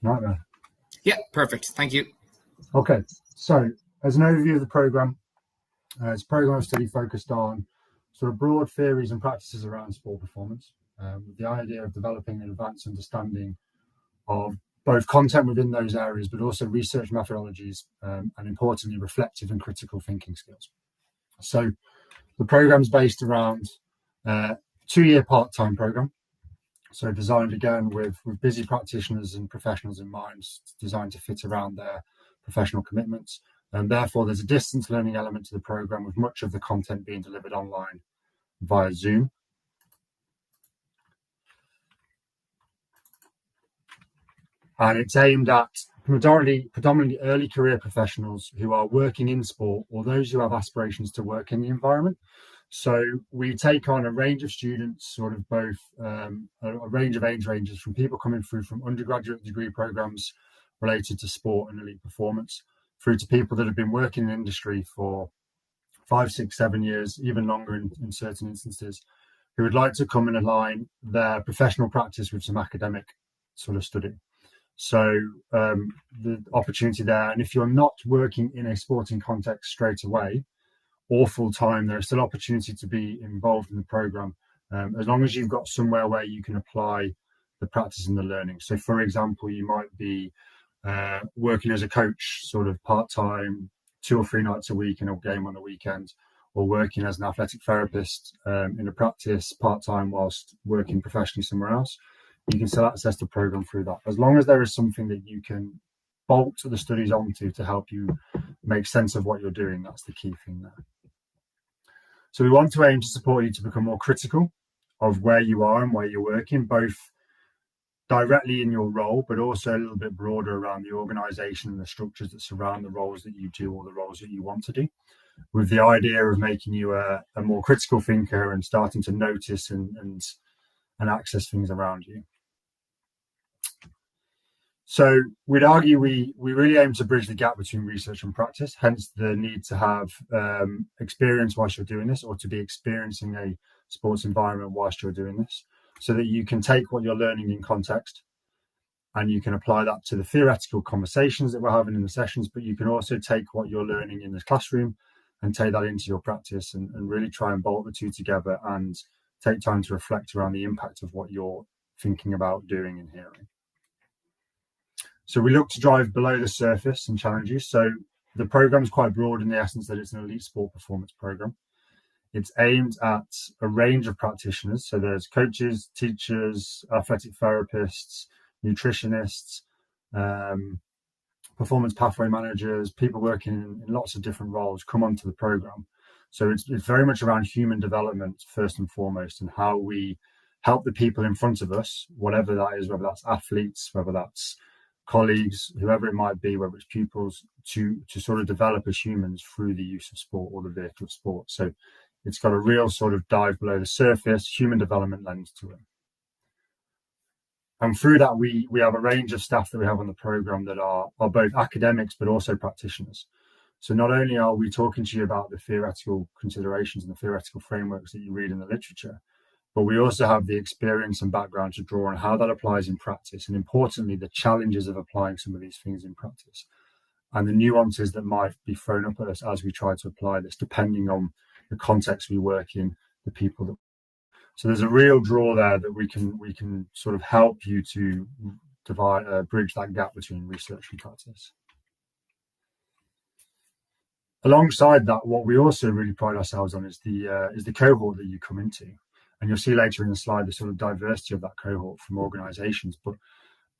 Nightmare. Yeah, perfect. Thank you. Okay, so as an overview of the program, it's a program of study focused on sort of broad theories and practices around sport performance, with the idea of developing an advanced understanding of both content within those areas, but also research methodologies, and importantly, reflective and critical thinking skills. So the program's based around a 2-year part-time program. So designed again with busy practitioners and professionals in mind, designed to fit around their professional commitments. And therefore, there's a distance learning element to the program, with much of the content being delivered online via Zoom. And it's aimed at predominantly early career professionals who are working in sport, or those who have aspirations to work in the environment. So we take on a range of students, sort of both a range of age ranges, from people coming through from undergraduate degree programs related to sport and elite performance, through to people that have been working in the industry for 5, 6, 7 years, even longer in certain instances, who would like to come and align their professional practice with some academic sort of study. So the opportunity there, and if you're not working in a sporting context straight away or full time, there's still opportunity to be involved in the program, as long as you've got somewhere where you can apply the practice and the learning. So for example, you might be working as a coach sort of part-time, 2 or 3 nights a week in a game on the weekend, or working as an athletic therapist in a practice part-time whilst working professionally somewhere else. You can still access the program through that, as long as there is something that you can bolt the studies onto to help you make sense of what you're doing. That's the key thing there. So we want to aim to support you to become more critical of where you are and where you're working, both directly in your role, but also a little bit broader around the organisation and the structures that surround the roles that you do, or the roles that you want to do, with the idea of making you a more critical thinker and starting to notice and access things around you. So we'd argue we really aim to bridge the gap between research and practice, hence the need to have experience whilst you're doing this, or to be experiencing a sports environment whilst you're doing this, so that you can take what you're learning in context and you can apply that to the theoretical conversations that we're having in the sessions, but you can also take what you're learning in the classroom and take that into your practice, and really try and bolt the two together and take time to reflect around the impact of what you're thinking about doing and hearing. So we look to drive below the surface and challenge you. So the program is quite broad in the essence that it's an elite sport performance program. It's aimed at a range of practitioners. So there's coaches, teachers, athletic therapists, nutritionists, performance pathway managers, people working in lots of different roles come onto the program. So it's very much around human development first and foremost, and how we help the people in front of us, whatever that is, whether that's athletes, whether that's colleagues, whoever it might be, whether it's pupils, to sort of develop as humans through the use of sport or the vehicle of sport. So it's got a real sort of dive below the surface, human development lens to it. And through that, we have a range of staff that we have on the program that are both academics, but also practitioners. So not only are we talking to you about the theoretical considerations and the theoretical frameworks that you read in the literature, but we also have the experience and background to draw on how that applies in practice, and importantly, the challenges of applying some of these things in practice, and the nuances that might be thrown up at us as we try to apply this, depending on the context we work in, the people that. So there's a real draw there that we can sort of help you to bridge that gap between research and practice. Alongside that, what we also really pride ourselves on is the cohort that you come into. And you'll see later in the slide the sort of diversity of that cohort from organisations. But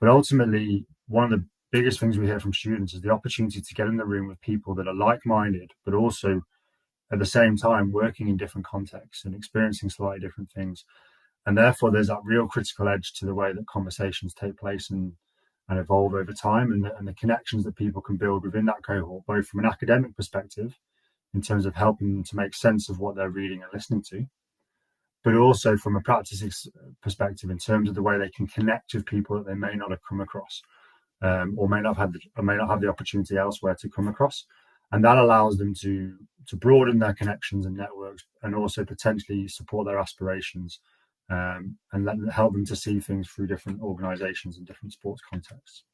ultimately, one of the biggest things we hear from students is the opportunity to get in the room with people that are like-minded, but also at the same time working in different contexts and experiencing slightly different things. And therefore, there's that real critical edge to the way that conversations take place and evolve over time, and the connections that people can build within that cohort, both from an academic perspective, in terms of helping them to make sense of what they're reading and listening to, but also from a practice perspective in terms of the way they can connect with people that they may not have come across, or may not have the opportunity elsewhere to come across. And that allows them to broaden their connections and networks, and also potentially support their aspirations, and help them to see things through different organisations and different sports contexts.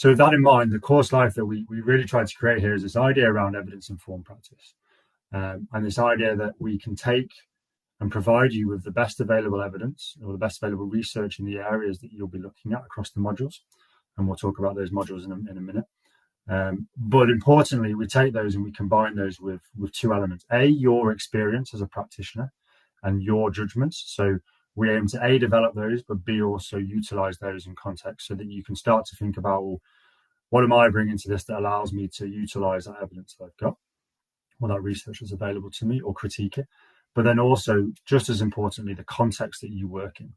So with that in mind, the course life that we really tried to create here is this idea around evidence-informed practice. And this idea that we can take and provide you with the best available evidence or the best available research in the areas that you'll be looking at across the modules. And we'll talk about those modules in a minute. But importantly, we take those and we combine those with two elements. A, your experience as a practitioner and your judgments. So we aim to A, develop those, but B, also utilize those in context so that you can start to think about, well, what am I bringing to this that allows me to utilize that evidence that I've got, or that research is available to me, or critique it. But then also, just as importantly, the context that you work in.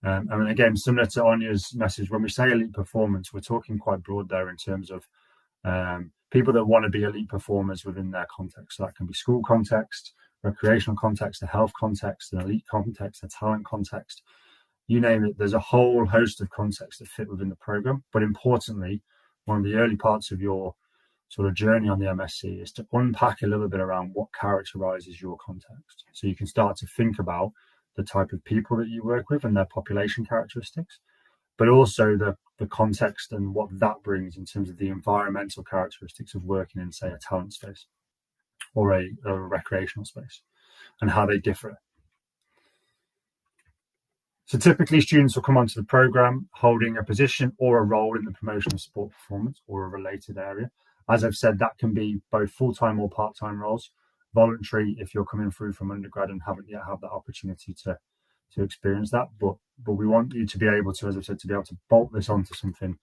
And again, similar to Anya's message, when we say elite performance, we're talking quite broad there in terms of people that want to be elite performers within their context. So that can be school context, recreational context, a health context, an elite context, a talent context, you name it. There's a whole host of contexts that fit within the program. But importantly, one of the early parts of your sort of journey on the MSc is to unpack a little bit around what characterizes your context. So you can start to think about the type of people that you work with and their population characteristics, but also the context and what that brings in terms of the environmental characteristics of working in, say, a talent space or a recreational space, and how they differ. So typically students will come onto the program holding a position or a role in the promotion of sport performance or a related area. As I've said, that can be both full-time or part-time roles, voluntary if you're coming through from undergrad and haven't yet had that opportunity to experience that. But we want you to be able to, as I've said, to be able to bolt this onto something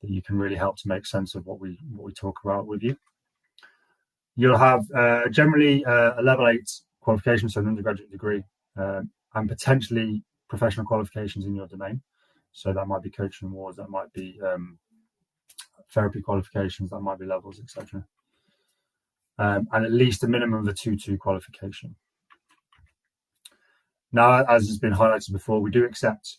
that you can really help to make sense of what we talk about with you. You'll have generally a level 8 qualification, so an undergraduate degree, and potentially professional qualifications in your domain. So that might be coaching awards, that might be therapy qualifications, that might be levels, etc. And at least a minimum of a 2-2 qualification. Now, as has been highlighted before, we do accept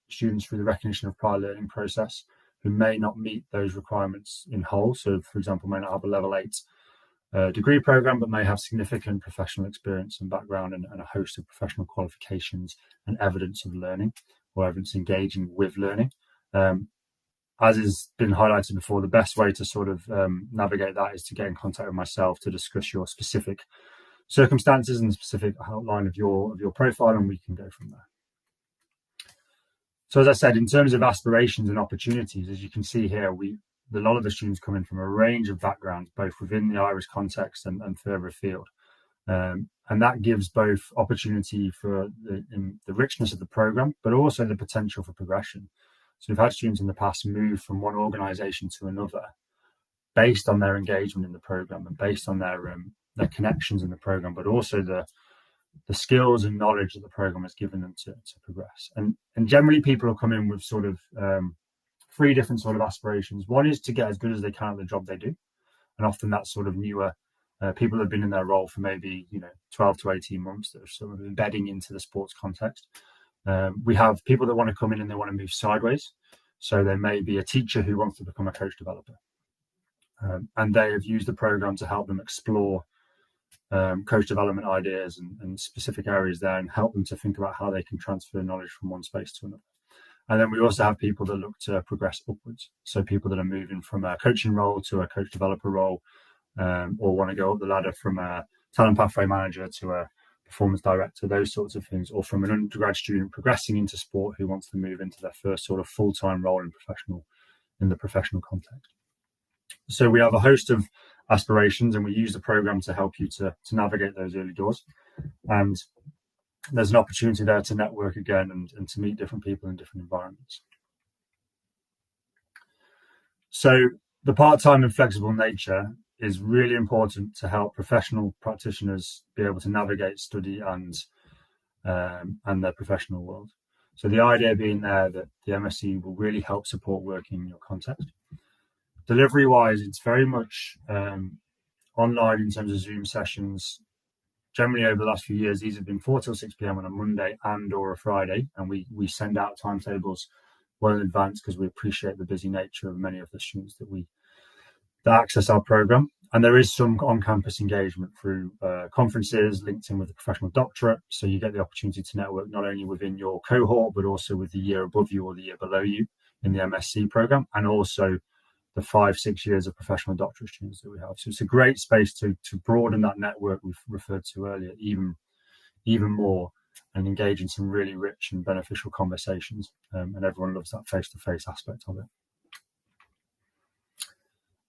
students through the recognition of prior learning process who may not meet those requirements in whole. So, for example, may not have a level 8 degree program, but may have significant professional experience and background and a host of professional qualifications and evidence of learning or evidence engaging with learning. As has been highlighted before, the best way to sort of navigate that is to get in contact with myself to discuss your specific circumstances and the specific outline of your profile, and we can go from there. So as I said, in terms of aspirations and opportunities, as you can see here, a lot of the students come in from a range of backgrounds, both within the Irish context and further afield. And that gives both opportunity for the richness of the program, but also the potential for progression. So we've had students in the past move from one organisation to another based on their engagement in the program and based on their connections in the program, but also the skills and knowledge that the program has given them to progress. And generally people will come in with sort of 3 different sort of aspirations. One is to get as good as they can at the job they do. And often that's sort of newer people have been in their role for maybe 12 to 18 months that are sort of embedding into the sports context. We have people that want to come in and they want to move sideways. So there may be a teacher who wants to become a coach developer. And they have used the program to help them explore coach development ideas and specific areas there and help them to think about how they can transfer knowledge from one space to another. And then we also have people that look to progress upwards. So people that are moving from a coaching role to a coach developer role, or want to go up the ladder from a talent pathway manager to a performance director, those sorts of things, or from an undergrad student progressing into sport who wants to move into their first sort of full-time role in the professional context. So we have a host of aspirations and we use the program to help you to navigate those early doors. And there's an opportunity there to network again and to meet different people in different environments. So the part-time and flexible nature is really important to help professional practitioners be able to navigate study and their professional world. So the idea being there that the MSc will really help support working in your context. Delivery-wise, it's very much online in terms of Zoom sessions. Generally, over the last few years, these have been 4 till 6 p.m. on a Monday and or a Friday, and we send out timetables well in advance because we appreciate the busy nature of many of the students that access our program. And there is some on-campus engagement through conferences linked in with the professional doctorate, so you get the opportunity to network not only within your cohort, but also with the year above you or the year below you in the MSc program, and also the 5-6 years of professional doctorate students that we have. So it's a great space to broaden that network we've referred to earlier even more, and engage in some really rich and beneficial conversations. And everyone loves that face-to-face aspect of it.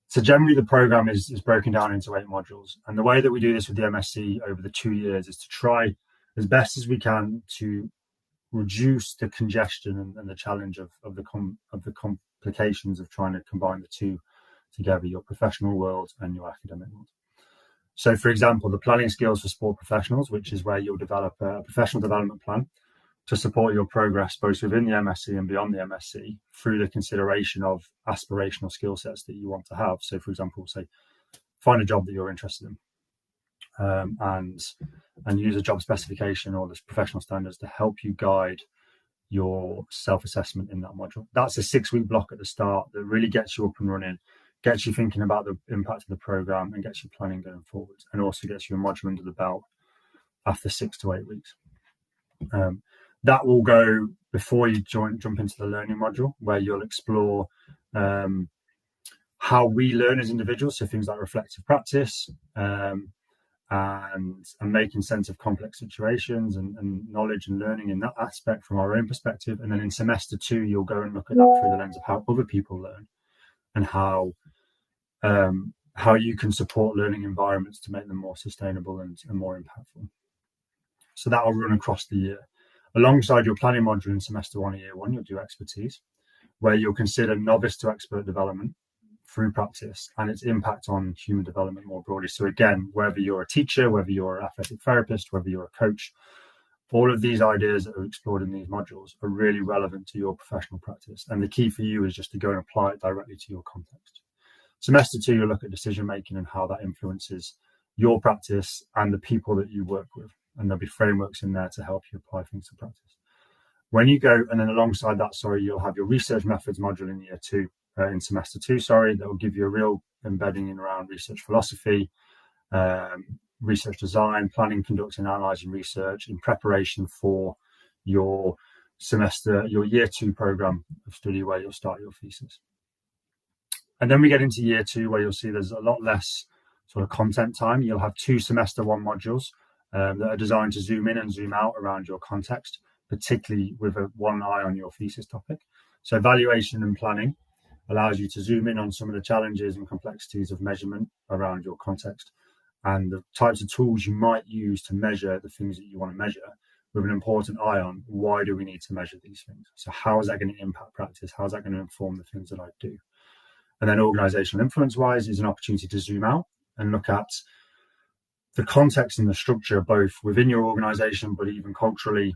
So generally the program is broken down into 8 modules. And the way that we do this with the MSc over the 2 years is to try as best as we can to reduce the congestion and the challenge of the complications of trying to combine the two together, your professional world and your academic world. So for example, the planning skills for sport professionals, which is where you'll develop a professional development plan to support your progress both within the MSc and beyond the MSc through the consideration of aspirational skill sets that you want to have. So for example, say find a job that you're interested in, and use a job specification or the professional standards to help you guide your self-assessment in that module. That's a 6-week block at the start that really gets you up and running, gets you thinking about the impact of the program, and gets you planning going forward, and also gets you a module under the belt after 6 to 8 weeks. That will go before you jump into the learning module, where you'll explore how we learn as individuals, so things like reflective practice, and making sense of complex situations and knowledge and learning in that aspect from our own perspective. And then in semester 2, you'll go and look at that through the lens of how other people learn, and how you can support learning environments to make them more sustainable and more impactful. So that will run across the year. Alongside your planning module in semester 1 of year 1, you'll do expertise, where you'll consider novice to expert development through practice and its impact on human development more broadly. So again, whether you're a teacher, whether you're an athletic therapist, whether you're a coach, all of these ideas that are explored in these modules are really relevant to your professional practice. And the key for you is just to go and apply it directly to your context. Semester 2, you'll look at decision making and how that influences your practice and the people that you work with. And there'll be frameworks in there to help you apply things to practice. When you go, and then alongside that, you'll have your research methods module in year 2, in semester 2, that will give you a real embedding in around research philosophy, research design, planning, conducting, analysing research in preparation for your year 2 program of study, where you'll start your thesis. And then we get into year 2, where you'll see there's a lot less sort of content time. You'll have 2 semester 1 modules that are designed to zoom in and zoom out around your context, particularly with one eye on your thesis topic. So evaluation and planning allows you to zoom in on some of the challenges and complexities of measurement around your context, and the types of tools you might use to measure the things that you want to measure, with an important eye on why do we need to measure these things. So how is that going to impact practice? How is that going to inform the things that I do? And then organizational influence-wise is an opportunity to zoom out and look at the context and the structure, both within your organization, but even culturally,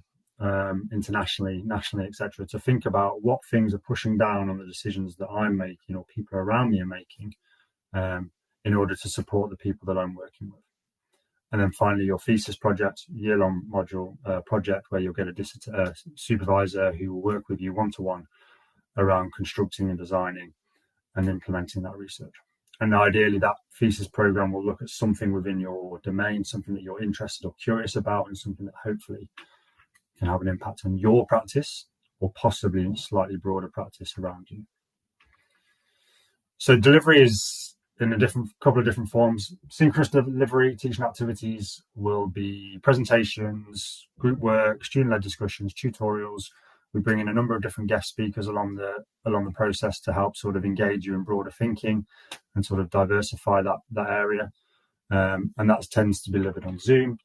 internationally, nationally, etc., to think about what things are pushing down on the decisions that I'm making or people around me are making, in order to support the people that I'm working with. And then finally, your thesis project, year-long module project, where you'll get a supervisor who will work with you one-to-one around constructing and designing and implementing that research. And ideally, that thesis program will look at something within your domain, something that you're interested or curious about, and something that hopefully can have an impact on your practice, or possibly in slightly broader practice around you. So delivery is in a couple of different forms. Synchronous delivery, teaching activities will be presentations, group work, student-led discussions, tutorials. We bring in a number of different guest speakers along the process to help sort of engage you in broader thinking and sort of diversify that area. And that tends to be delivered on Zoom.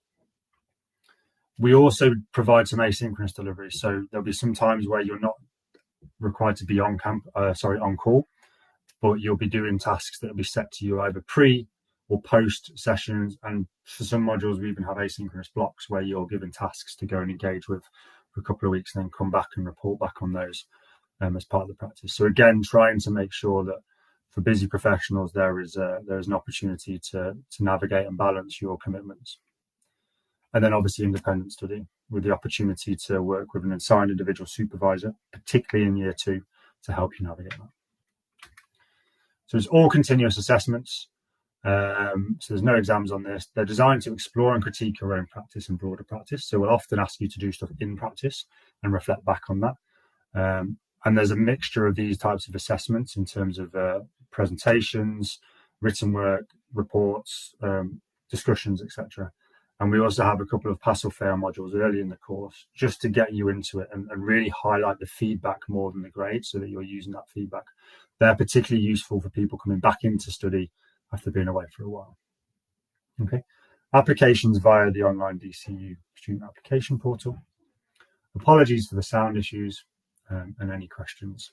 We also provide some asynchronous delivery. So there'll be some times where you're not required to be on call, but you'll be doing tasks that will be set to you either pre or post sessions. And for some modules, we even have asynchronous blocks where you're given tasks to go and engage with for a couple of weeks and then come back and report back on those as part of the practice. So again, trying to make sure that for busy professionals, there is an opportunity to navigate and balance your commitments. And then obviously independent study, with the opportunity to work with an assigned individual supervisor, particularly in year 2, to help you navigate that. So it's all continuous assessments. So there's no exams on this. They're designed to explore and critique your own practice and broader practice. So we'll often ask you to do stuff in practice and reflect back on that. And there's a mixture of these types of assessments in terms of presentations, written work, reports, discussions, etc. And we also have a couple of pass or fail modules early in the course just to get you into it and really highlight the feedback more than the grade so that you're using that feedback. They're particularly useful for people coming back into study after being away for a while. Okay. Applications via the online DCU student application portal. Apologies for the sound issues and any questions.